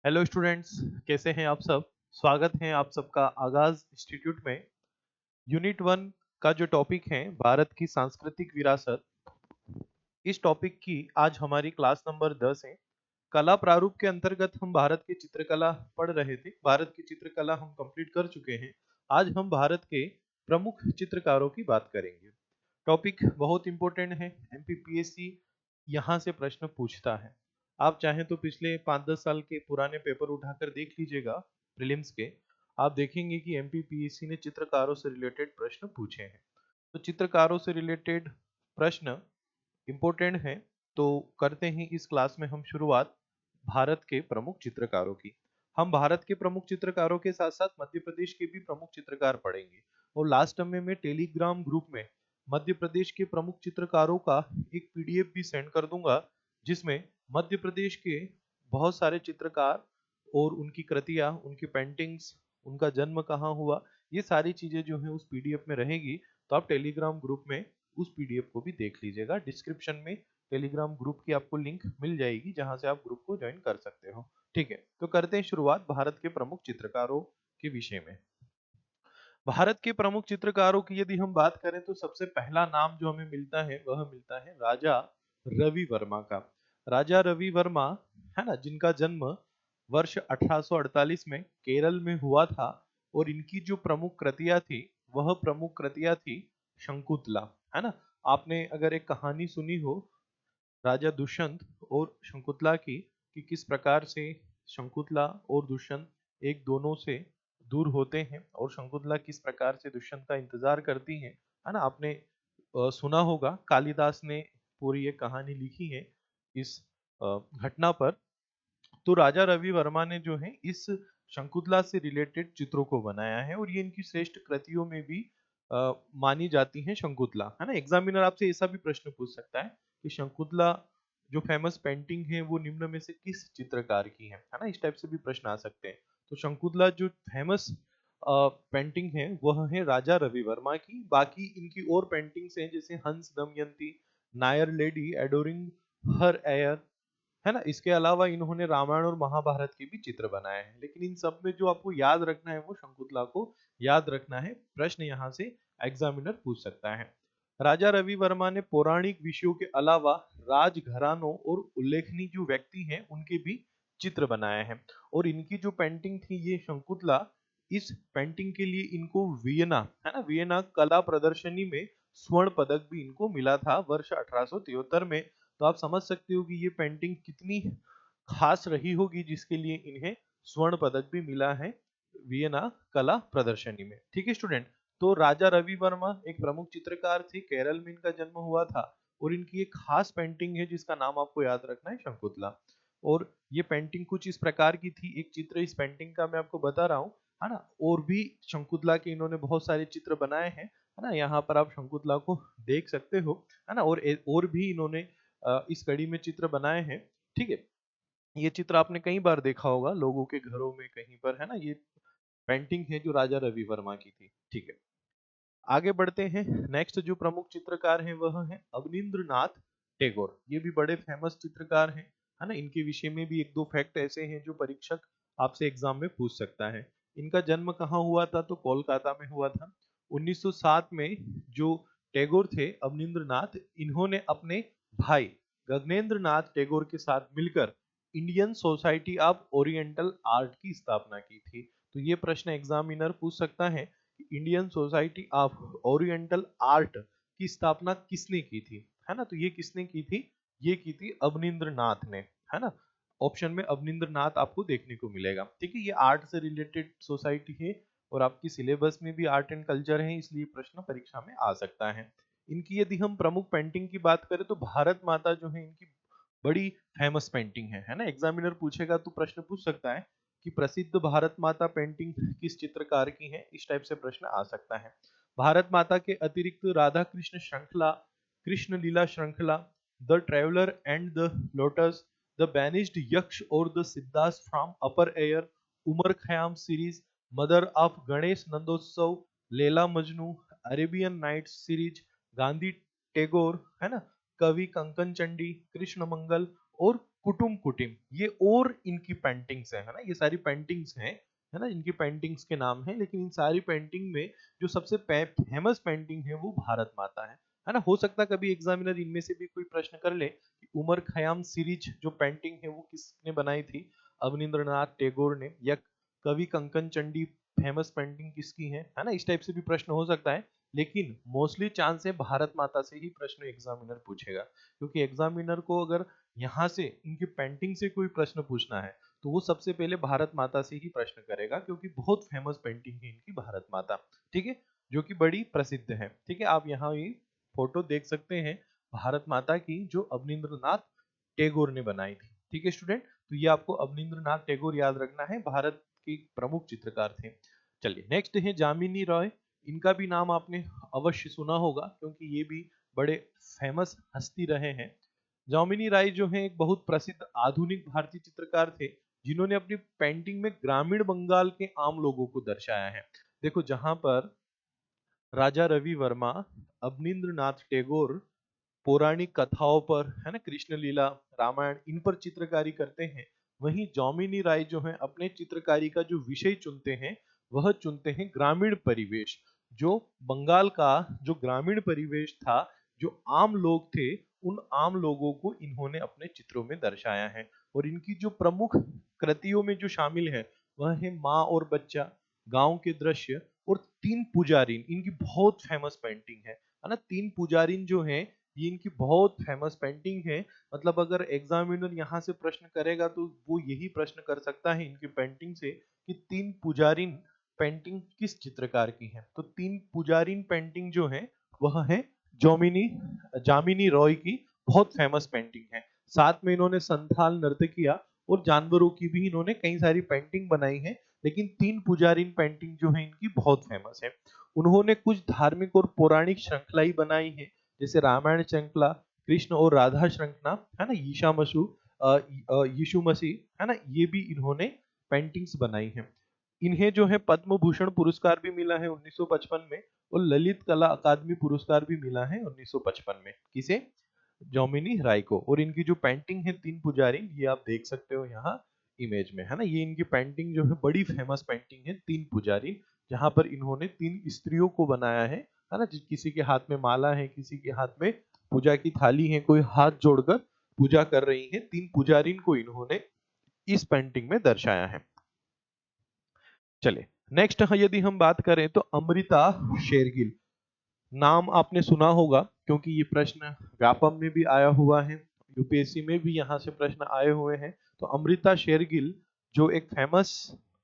Hello students, कैसे हैं आप सब। स्वागत है आप सबका आगाज इंस्टीट्यूट में। यूनिट 1 का जो टॉपिक है भारत की सांस्कृतिक विरासत, इस टॉपिक की आज हमारी क्लास नंबर 10 है। कला प्रारूप के अंतर्गत हम भारत की चित्रकला पढ़ रहे थे। भारत की चित्रकला हम कंप्लीट कर चुके हैं। आज हम भारत के प्रमुख चित्रकारों की बात करेंगे। टॉपिक बहुत इंपॉर्टेंट है, एमपीपीएससी यहाँ से प्रश्न पूछता है। आप चाहें तो पिछले 5-10 साल के पुराने पेपर उठाकर देख लीजिएगा प्रीलिम्स के। आप देखेंगे कि एमपीपीएससी ने चित्रकारों से रिलेटेड प्रश्न पूछे हैं। तो चित्रकारों से रिलेटेड प्रश्न इंपॉर्टेंट है। तो करते हैं इस क्लास में हम शुरुआत भारत के प्रमुख चित्रकारों की। हम भारत के प्रमुख चित्रकारों के साथ साथ मध्य प्रदेश के भी प्रमुख चित्रकार पढ़ेंगे। और लास्ट में मैं टेलीग्राम ग्रुप में मध्य प्रदेश के प्रमुख चित्रकारों का एक पीडीएफ भी सेंड कर दूंगा, जिसमें मध्य प्रदेश के बहुत सारे चित्रकार और उनकी कृतियां, उनकी पेंटिंग्स, उनका जन्म कहाँ हुआ, ये सारी चीजें जो है उस पीडीएफ में रहेगी। तो आप टेलीग्राम ग्रुप में उस पीडीएफ को भी देख लीजिएगा। डिस्क्रिप्शन में टेलीग्राम ग्रुप की आपको लिंक मिल जाएगी, जहां से आप ग्रुप को ज्वाइन कर सकते हो। ठीक है, तो करते हैं शुरुआत भारत के प्रमुख चित्रकारों के विषय में। भारत के प्रमुख चित्रकारों की यदि हम बात करें तो सबसे पहला नाम जो हमें मिलता है वह मिलता है राजा रवि वर्मा का। राजा रवि वर्मा, है ना, जिनका जन्म वर्ष 1848 में केरल में हुआ था। और इनकी जो प्रमुख कृतियां थी वह प्रमुख कृतियां थी शंकुतला, है ना। आपने अगर एक कहानी सुनी हो राजा दुष्यंत और शंकुतला की, कि किस प्रकार से शंकुतला और दुष्यंत एक दोनों से दूर होते हैं और शंकुतला किस प्रकार से दुष्यंत का इंतजार करती है ना। आपने सुना होगा, कालिदास ने पूरी ये कहानी लिखी है इस घटना पर। तो राजा रवि वर्मा ने जो है इस शंकुतला से रिलेटेड चित्रों को बनाया है और ये इनकी श्रेष्ठ कृतियों में भी मानी जाती है शंकुतला, है ना। एग्जामिनर आपसे ऐसा भी प्रश्न पूछ सकता है कि शंकुतला जो फेमस पेंटिंग है वो निम्न में से किस चित्रकार की है ना। इस टाइप से भी प्रश्न आ सकते हैं। तो शंकुतला जो फेमस पेंटिंग है वह है राजा रवि वर्मा की। बाकी इनकी और पेंटिंग्स हैं, जैसे हंस दमयंती, नायर लेडी एडोरिंग हर एयर, है ना। इसके अलावा इन्होंने रामायण और महाभारत के भी चित्र बनाए हैं। लेकिन इन सब में जो आपको याद रखना है वो शंकुतला को याद रखना है। प्रश्न यहाँ से एग्जामिनर पूछ सकता है। राजा रवि वर्मा ने पौराणिक विषयों के अलावा राजघरानों और उल्लेखनीय जो व्यक्ति हैं उनके भी चित्र बनाए हैं। और इनकी जो पेंटिंग थी ये शंकुतला, इस पेंटिंग के लिए इनको वियना, है ना, वियना कला प्रदर्शनी में स्वर्ण पदक भी इनको मिला था वर्ष 1873 में। तो आप समझ सकते हो कि ये पेंटिंग कितनी खास रही होगी, जिसके लिए इन्हें स्वर्ण पदक भी मिला है वियना कला प्रदर्शनी में। ठीक है स्टूडेंट। तो राजा रवि वर्मा एक प्रमुख चित्रकार थे, केरल में इनका जन्म हुआ था। और इनकी एक खास पेंटिंग है जिसका नाम आपको याद रखना है, शंकुतला। और ये पेंटिंग कुछ इस प्रकार की थी, एक चित्र इस पेंटिंग का मैं आपको बता रहा हूँ, है ना। और भी शंकुतला के इन्होंने बहुत सारे चित्र बनाए हैं, है ना। यहाँ पर आप शंकुतला को देख सकते हो, है ना। और भी इन्होंने इस कड़ी में चित्र बनाए हैं। ठीक है, ये चित्र आपने कई बार देखा होगा लोगों के घरों में कहीं पर, है ना। ये पेंटिंग है जो राजा रवि वर्मा की थी। ठीक है, आगे बढ़ते हैं। नेक्स्ट जो प्रमुख चित्रकार हैं वह है अवनींद्र नाथ टैगोर। ये भी बड़े फेमस चित्रकार हैं, है ना। इनके विषय में भी एक दो फैक्ट ऐसे हैं जो परीक्षक आपसे एग्जाम में पूछ सकता है। इनका जन्म कहाँ हुआ था, तो कोलकाता में हुआ था 1907 में। जो टैगोर थे अवनींद्र नाथ, इन्होंने अपने भाई गगनेंद्र नाथ टैगोर के साथ मिलकर Indian society of oriental art की स्थापना की थी। तो ये प्रश्न एग्जामिनर पूछ सकता है, Indian society of oriental art की स्थापना किसने की थी, है ना। तो ये किसने की थी, ये की थी अवनींद्र नाथ ने, है ना। ऑप्शन में अवनींद्र नाथ आपको देखने को मिलेगा। ठीक है, ये आर्ट से रिलेटेड सोसाइटी है और आपकी सिलेबस में भी आर्ट एंड कल्चर है, इसलिए प्रश्न परीक्षा में आ सकता है। इनकी यदि हम प्रमुख पेंटिंग की बात करें तो भारत माता जो है इनकी बड़ी फेमस पेंटिंग है ना। एग्जामिनर पूछेगा तो प्रश्न पूछ सकता है कि प्रसिद्ध भारत माता पेंटिंग किस चित्रकार की है, इस टाइप से प्रश्न आ सकता है। भारत माता के अतिरिक्त राधा कृष्ण श्रृंखला, कृष्ण लीला श्रृंखला, the traveller and the lotus, the banished Yaksha और the Siddhas from upper air, Omar Khayyam series, mother of Ganesh Nandotsav, Laila Majnu, Arabian Nights series, Gandhi Tagore, है ना, कवि कंकन चंडी, कृष्ण मंगल और कुटुम कुटिम, ये और इनकी पेंटिंग्स है ना, ये सारी पेंटिंग्स हैं, है ना, इनकी पेंटिंग्स के नाम हैं, लेकिन इन सारी पेंटिंग में जो सबसे फेमस पेंटिंग है वो भारत माता है ना। हो सकता है कभी एग्जामिनर इनमें से भी कोई प्रश्न कर ले कि उमर खयाम सीरीज जो पेंटिंग है वो किसने बनाई थी, अवनींद्रनाथ टैगोर ने, या कवि कंकन चंडी फेमस पेंटिंग किसकी है ना, इस टाइप से भी प्रश्न हो सकता है। लेकिन मोस्टली चांस है भारत माता से ही प्रश्न एग्जामिनर पूछेगा, क्योंकि एग्जामिनर को अगर यहाँ से इनकी पेंटिंग से कोई प्रश्न पूछना है तो वो सबसे पहले भारत माता से ही प्रश्न करेगा, क्योंकि बहुत फेमस पेंटिंग है इनकी भारत माता, ठीक है, जो कि बड़ी प्रसिद्ध है। ठीक है, आप यहाँ ये फोटो देख सकते हैं भारत माता की, जो अवनींद्रनाथ टैगोर ने बनाई थी। ठीक है स्टूडेंट, तो ये आपको अवनींद्रनाथ टैगोर याद रखना है, भारत के प्रमुख चित्रकार थे। चलिए नेक्स्ट है जामिनी रॉय, इनका भी नाम आपने अवश्य सुना होगा, क्योंकि ये भी बड़े फेमस हस्ती रहे हैं। जामिनी राय जो है एक बहुत प्रसिद्ध आधुनिक भारतीय चित्रकार थे, जिन्होंने अपनी पेंटिंग में ग्रामीण बंगाल के आम लोगों को दर्शाया है। देखो, जहां पर राजा रवि वर्मा, अवनींद्रनाथ टैगोर पौराणिक कथाओं पर, है ना, कृष्ण लीला, रामायण, इन पर चित्रकारी करते हैं, वहीं जौमिनी राय जो है अपने चित्रकारी का जो विषय चुनते हैं वह चुनते हैं ग्रामीण परिवेश। जो बंगाल का जो ग्रामीण परिवेश था, जो आम लोग थे, उन आम लोगों को इन्होंने अपने चित्रों में दर्शाया है। और इनकी जो प्रमुख कृतियों में जो शामिल है वह है माँ और बच्चा, गांव के दृश्य, और तीन पुजारिन, इनकी बहुत फेमस पेंटिंग है ना। तीन पुजारिन जो है ये इनकी बहुत फेमस पेंटिंग है। मतलब अगर एग्जामिनर यहाँ से प्रश्न करेगा तो वो यही प्रश्न कर सकता है इनकी पेंटिंग से कि तीन पुजारिन पेंटिंग किस चित्रकार की है। तो तीन पुजारिन पेंटिंग जो है वह है जोमिनी जामिनी रॉय की बहुत फेमस पेंटिंग है। साथ में इन्होंने संथाल नर्तकिया और जानवरों की भी इन्होंने कई सारी पेंटिंग बनाई है, लेकिन तीन पुजारिन पेंटिंग जो है इनकी बहुत फेमस है। उन्होंने कुछ धार्मिक और पौराणिक श्रृंखलाएं बनाई है, जैसे रामायण श्रृंखला, कृष्ण और राधा श्रृंखला, है ना, यीशु मसीह, है ना, ये भी इन्होंने पेंटिंग्स बनाई है। इन्हें जो है पद्म भूषण पुरस्कार भी मिला है 1955 में, और ललित कला अकादमी पुरस्कार भी मिला है 1955 में। किसे? जोमिनी राय को। और इनकी जो पेंटिंग है तीन पुजारी, ये आप देख सकते हो यहाँ इमेज में, है ना, ये इनकी पेंटिंग जो है बड़ी फेमस पेंटिंग है तीन पुजारी, जहां पर इन्होंने तीन स्त्रियों को बनाया है ना, किसी के हाथ में माला है, किसी के हाथ में पूजा की थाली है, कोई हाथ जोड़कर पूजा कर रही है। तीन पुजारिन को इन्होंने इस पेंटिंग में दर्शाया है। चले नेक्स्ट, यदि हम बात करें तो अमृता शेरगिल, नाम आपने सुना होगा, क्योंकि ये प्रश्न व्यापम में भी आया हुआ है, यूपीएससी में भी यहाँ से प्रश्न आए हुए हैं। तो अमृता शेरगिल जो एक फेमस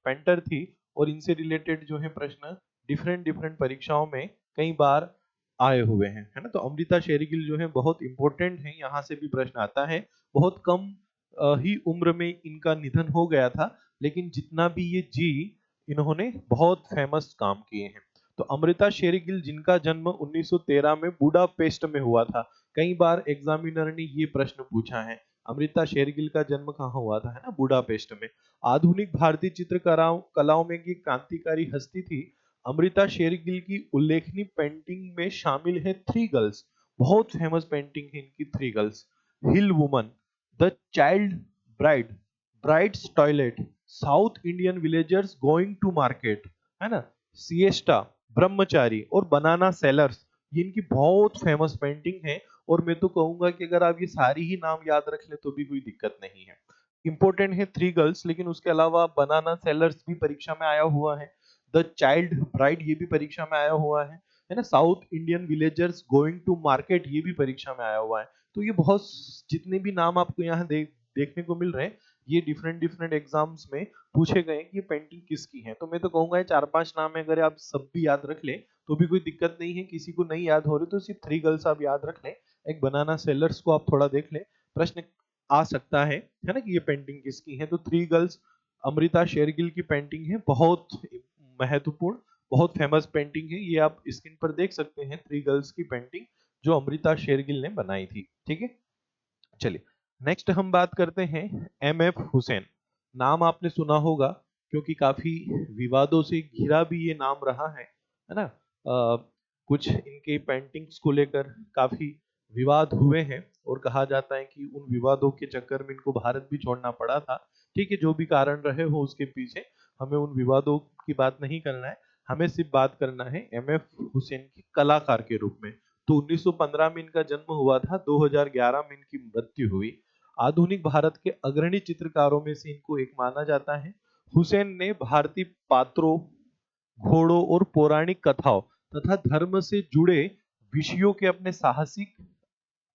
पेंटर थी, और इनसे रिलेटेड जो है प्रश्न डिफरेंट डिफरेंट परीक्षाओं में कई बार आए हुए हैं, है ना। तो अमृता शेरगिल जो है बहुत इंपॉर्टेंट है, यहाँ से भी प्रश्न आता है। बहुत कम ही उम्र में इनका निधन हो गया था, लेकिन जितना भी ये जी, इन्होंने बहुत फेमस काम किए हैं। तो अमृता शेरगिल, जिनका जन्म 1913 में बुडापेस्ट में हुआ था, कई बार एग्जामिनर ने ये प्रश्न पूछा है, अमृता शेरगिल का जन्म कहाँ हुआ था, है ना, बुडापेस्ट में। आधुनिक भारतीय चित्रकलाओं कलाओं में की क्रांतिकारी हस्ती थी। अमृता शेरगिल की उल्लेखनीय पेंटिंग में शामिल है थ्री गर्ल्स, बहुत फेमस पेंटिंग है इनकी three girls, hill woman, the child bride, bride's toilet, south Indian villagers going to market, है ना, सिएस्टा, ब्रह्मचारी, और बनाना सेलर्स, ये इनकी बहुत फेमस पेंटिंग है। और मैं तो कहूंगा कि अगर आप ये सारी ही नाम याद रख ले तो भी कोई दिक्कत नहीं है। इंपॉर्टेंट है थ्री गर्ल्स, लेकिन उसके अलावा बनाना सेलर्स भी परीक्षा में आया हुआ है, द चाइल्ड ब्राइड ये भी परीक्षा में आया हुआ है ना, south Indian villagers going to market ये भी परीक्षा में आया हुआ है। तो ये बहुत, जितने भी नाम आपको यहाँ देखने को मिल रहे हैं, ये डिफरेंट डिफरेंट एग्जाम्स में पूछे गए कि ये पेंटिंग किसकी है। तो मैं तो कहूंगा ये चार पांच नाम है, अगर आप सब भी याद रख ले तो भी कोई दिक्कत नहीं है। किसी को नहीं याद हो रही तो सिर्फ थ्री गर्ल्स आप याद रख ले, एक बनाना सेलर्स को आप थोड़ा देख ले, प्रश्न आ सकता है ना, कि ये पेंटिंग किसकी है। तो थ्री गर्ल्स अमृता शेरगिल की पेंटिंग है, बहुत महत्वपूर्ण, बहुत फेमस पेंटिंग है। ये आप स्क्रीन पर देख सकते हैं थ्री गर्ल्स की पेंटिंग, जो अमृता शेरगिल ने बनाई थी। ठीक है, चलिए नेक्स्ट हम बात करते हैं एमएफ हुसैन। नाम आपने सुना होगा, क्योंकि काफी विवादों से घिरा भी ये नाम रहा है ना। कुछ इनके पेंटिंग्स को लेकर काफी विवाद हुए हैं और कहा जाता है कि उन विवादों के चक्कर में इनको भारत भी छोड़ना पड़ा था। ठीक है, जो भी कारण रहे हो उसके पीछे, हमें उन विवादों की बात नहीं करना है, हमें सिर्फ बात करना है एमएफ हुसैन की कलाकार के रूप में। तो 1915 में इनका जन्म हुआ था, 2011 में इनकी मृत्यु हुई। आधुनिक भारत के अग्रणी चित्रकारों में से इनको एक माना जाता है। हुसैन ने भारतीय पात्रों, घोड़ों और पौराणिक कथाओं तथा धर्म से जुड़े विषयों के अपने साहसिक,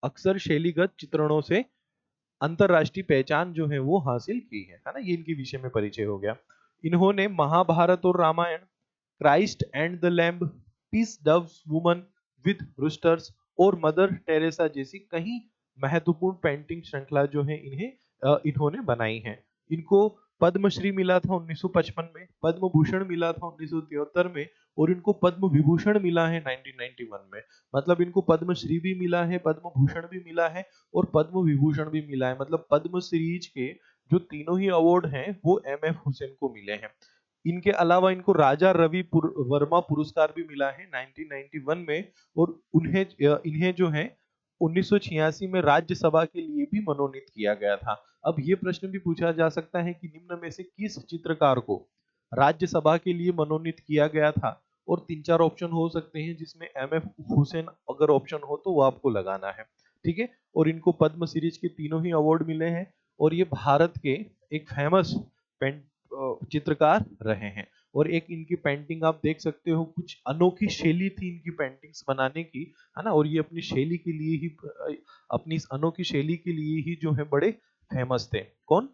अक्सर शैलीगत चित्रणों से अंतरराष्ट्रीय पहचान जो है वो हासिल की है ना। ये इनके विषय में परिचय हो गया। इन्होंने महाभारत और Ramayana, Christ and the lamb, peace doves woman with roosters और मदर टेरेसा जैसी कई महत्वपूर्ण पेंटिंग श्रृंखला जो है इन्होंने बनाई है। इनको पद्मश्री मिला था 1955 में, पद्म भूषण मिला था 1973 में, और इनको पद्म विभूषण मिला है 1991 में। मतलब इनको पद्मश्री भी मिला है, पद्म भूषण भी मिला है और पद्म विभूषण भी मिला है। मतलब पद्म सीरीज के जो तीनों ही अवार्ड हैं वो एम एफ हुसैन को मिले हैं। इनके अलावा इनको राजा रवि वर्मा पुरस्कार भी मिला है 1991 में, और इन्हें जो है 1986 में राज्यसभा के लिए भी मनोनीत किया गया था। अब ये प्रश्न भी पूछा जा सकता है कि निम्न में से किस चित्रकार को राज्यसभा के लिए मनोनीत किया गया था, और तीन चार ऑप्शन हो सकते हैं जिसमें एम एफ हुसैन अगर ऑप्शन हो तो वो आपको लगाना है। ठीक है, और इनको पद्म सीरीज के तीनों ही अवार्ड मिले हैं, और ये भारत के एक फेमस चित्रकार रहे हैं। और एक इनकी पेंटिंग आप देख सकते हो, कुछ अनोखी शैली थी इनकी पेंटिंग्स बनाने की, है ना। और ये अपनी शैली के लिए ही, अपनी इस अनोखी शैली के लिए ही जो है बड़े फेमस थे। कौन?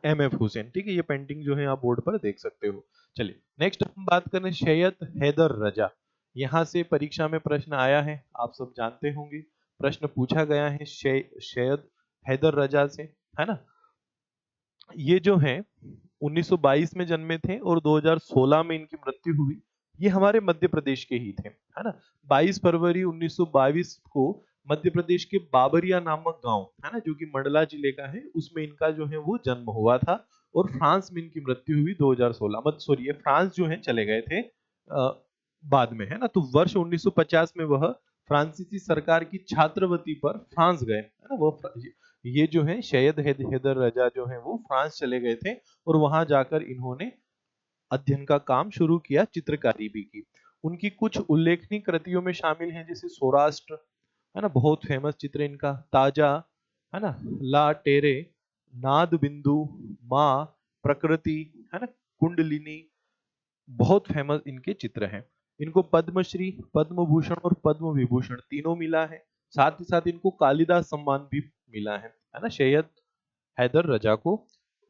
M F Husain. ठीक है, ये पेंटिंग जो है आप बोर्ड पर देख सकते हो। चलिए नेक्स्ट हम बात करें सैयद हैदर रजा। यहाँ से परीक्षा में प्रश्न आया है, आप सब जानते होंगे। प्रश्न पूछा गया है सैयद हैदर रजा से, है ना। ये जो है 1922 में जन्मे थे और 2016 में इनकी मृत्यु हुई। ये हमारे मध्य प्रदेश के ही थे, है ना। 22 फरवरी 1922 को मध्य प्रदेश के बाबरिया नामक गांव, है ना, जो कि मंडला जिले का है, उसमें इनका जो है वो जन्म हुआ था। और फ्रांस में इनकी मृत्यु हुई 2016, मत सॉरी, फ्रांस जो है चले गए थे बाद में, है ना। तो वर्ष 1950 में वह फ्रांसीसी सरकार की छात्रवृत्ति पर फ्रांस गए, है ना। वो ये जो है सैयद हैदर रजा जो है वो फ्रांस चले गए थे, और वहां जाकर इन्होंने अध्ययन का काम शुरू किया, चित्रकारी भी की। उनकी कुछ उल्लेखनीय कृतियों में शामिल हैं जैसे सौराष्ट्र, है ना, बहुत फेमस चित्र इनका, ताजा, है ना, ला टेरे, नाद बिंदु, माँ, प्रकृति, है ना, कुंडलिनी, बहुत फेमस इनके चित्र हैं। इनको पद्मश्री, पद्म भूषण और पद्म विभूषण तीनों मिला है। साथ ही साथ इनको कालिदास सम्मान भी मिला है ना। सैयद हैदर रजा को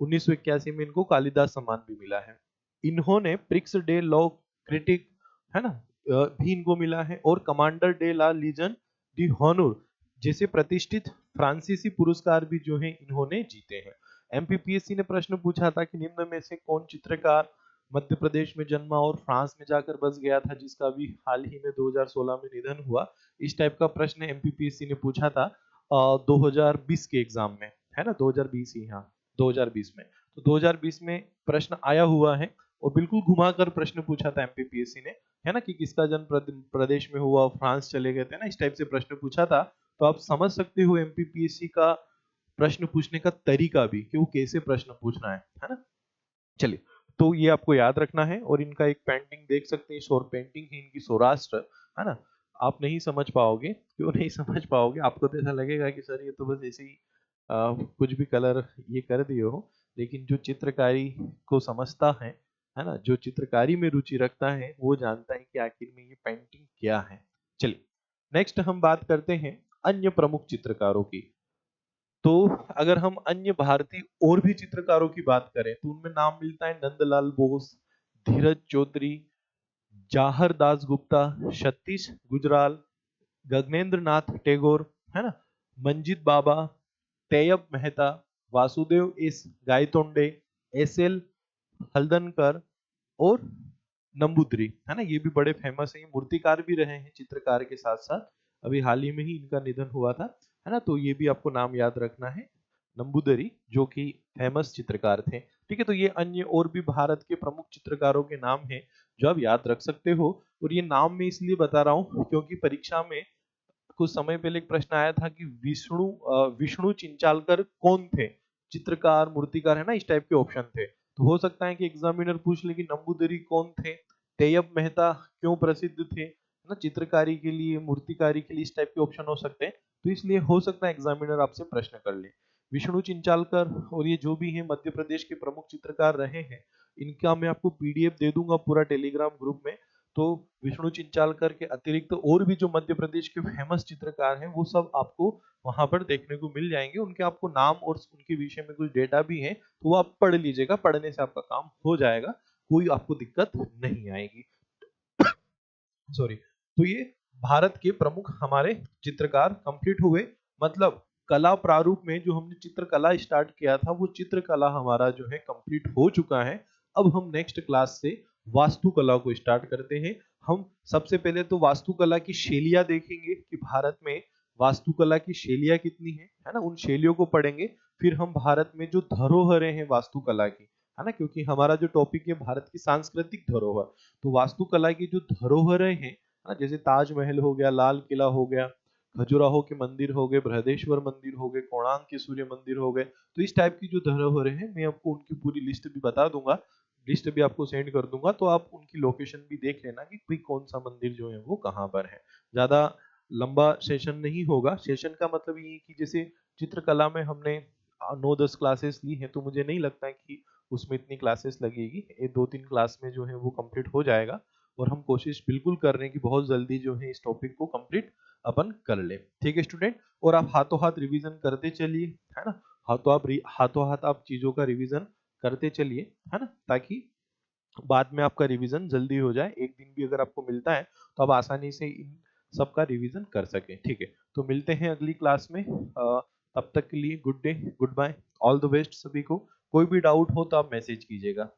1981 में इनको कालिदास सम्मान भी मिला है। इन्होंने प्रिक्स डे लॉ क्रिटिक, है ना, भी इनको मिला है, और commander de la Legion d' honneur जैसे प्रतिष्ठित फ्रांसीसी पुरस्कार भी जो है इन्होंने जीते हैं। एमपीपीएससी ने प्रश्न पूछा था कि निम्न में से कौन चित्रकार मध्य प्रदेश में जन्मा और फ्रांस में जाकर बस गया था, जिसका भी हाल ही में 2016 में निधन हुआ। इस टाइप का प्रश्न एमपीपीएससी ने पूछा था 2020 के एग्जाम में, है ना, 2020 ही, हाँ 2020 में। तो 2020 में प्रश्न आया हुआ है, और बिल्कुल घुमाकर प्रश्न पूछा था एमपीपीएससी ने, है ना, कि किसका जन्म प्रदेश में हुआ, फ्रांस चले गए थे ना, इस टाइप से प्रश्न पूछा था। तो आप समझ सकते हो एमपीपीएससी का प्रश्न पूछने का तरीका भी, कि वो कैसे प्रश्न पूछना है ना। चलिए, तो ये आपको याद रखना है। और इनका एक पेंटिंग देख सकते हैं, शोर पेंटिंग है इनकी सौराष्ट्र, है ना। आप नहीं समझ पाओगे, क्यों नहीं समझ पाओगे, आपको तो ऐसा लगेगा कि सर ये तो बस ऐसे ही कुछ भी कलर ये कर दिए हो। लेकिन जो चित्रकारी को समझता है ना, जो चित्रकारी में रुचि रखता है, वो जानता है कि आखिर में ये पेंटिंग क्या है। चलिए नेक्स्ट हम बात करते हैं अन्य प्रमुख चित्रकारों की। तो अगर हम अन्य भारतीय और भी चित्रकारों की बात करें तो उनमें नाम मिलता है नंदलाल बोस, धीरज चौधरी, जाहर दास गुप्ता, सतीश गुजराल, गगनेंद्र नाथ टैगोर, है ना, Manjit Bawa, Tyeb Mehta, Vasudeo S Gaitonde, S L Haldankar और नंबूदरी, है ना। ये भी बड़े फेमस हैं, मूर्तिकार भी रहे हैं चित्रकार के साथ साथ। अभी हाल ही में ही इनका निधन हुआ था, है ना। तो ये भी आपको नाम याद रखना है, नंबूदरी, जो कि फेमस चित्रकार थे। ठीक है, तो ये अन्य और भी भारत के प्रमुख चित्रकारों के नाम हैं जो आप याद रख सकते हो। और ये नाम मैं इसलिए बता रहा हूँ क्योंकि परीक्षा में कुछ समय पहले एक प्रश्न आया था कि विष्णु चिंचालकर कौन थे, चित्रकार, मूर्तिकार, है ना, इस टाइप के ऑप्शन थे। तो हो सकता है कि एग्जामिनर पूछ ले कि नंबूदरी कौन थे, तैयब मेहता क्यों प्रसिद्ध थे, है ना, चित्रकारी के लिए, मूर्तिकारी के लिए, इस टाइप के ऑप्शन हो सकते हैं। तो इसलिए हो सकता है एग्जामिनर आपसे प्रश्न कर ले। विष्णु चिंचालकर और ये जो भी है मध्य प्रदेश के प्रमुख चित्रकार रहे हैं, इनका मैं आपको पीडीएफ दे दूंगा पूरा टेलीग्राम ग्रुप में। तो विष्णु चिंचालकर के अतिरिक्त और भी जो मध्य प्रदेश के फेमस चित्रकार हैं वो सब आपको वहां पर देखने को मिल जाएंगे। उनके आपको नाम और उनके विषय में कुछ डेटा भी है, तो वो आप पढ़ लीजिएगा, पढ़ने से आपका काम हो जाएगा, कोई आपको दिक्कत नहीं आएगी। सॉरी। तो ये भारत के प्रमुख हमारे चित्रकार कंप्लीट हुए। मतलब कला प्रारूप में जो हमने चित्रकला स्टार्ट किया था वो चित्रकला हमारा जो है कंप्लीट हो चुका है। अब हम नेक्स्ट क्लास से वास्तुकला को स्टार्ट करते हैं। हम सबसे पहले तो वास्तुकला की शैलियां देखेंगे कि भारत में वास्तुकला की शैलियां कितनी है ना, उन शैलियों को पढ़ेंगे। फिर हम भारत में जो धरोहरें हैं वास्तुकला की, है ना, क्योंकि हमारा जो टॉपिक है भारत की सांस्कृतिक धरोहर, तो वास्तुकला की जो धरोहरें हैं, हाँ, जैसे ताजमहल हो गया, लाल किला हो गया, खजुराहो के मंदिर हो गए, बृहदेश्वर मंदिर हो गए, कोणार्क के सूर्य मंदिर हो गए, तो इस टाइप की जो धरोहरें हैं मैं आपको उनकी पूरी लिस्ट भी बता दूंगा, लिस्ट भी आपको सेंड कर दूंगा, तो आप उनकी लोकेशन भी देख लेना कि भाई कौन सा मंदिर जो है वो कहाँ पर है। ज्यादा लंबा सेशन नहीं होगा। सेशन का मतलब ये है कि जैसे चित्रकला में हमने 9-10 क्लासेस ली हैं, तो मुझे नहीं लगता है कि उसमें इतनी क्लासेस लगेगी, ये 2-3 क्लास में जो है वो कंप्लीट हो जाएगा। और हम कोशिश बिल्कुल कर रहे हैं कि बहुत जल्दी जो है इस टॉपिक को कंप्लीट अपन कर ले। ठीक है स्टूडेंट, और आप हाथों हाथ रिवीजन करते चलिए, है ना, हाथों हाथ आप चीजों का रिवीजन करते चलिए, है ना, ताकि बाद में आपका रिवीजन जल्दी हो जाए। एक दिन भी अगर आपको मिलता है तो आप आसानी से इन सब का रिवीजन कर सके। ठीक है, तो मिलते हैं अगली क्लास में। तब तक के लिए good day, goodbye, all the best सभी को। कोई भी डाउट हो तो आप मैसेज कीजिएगा।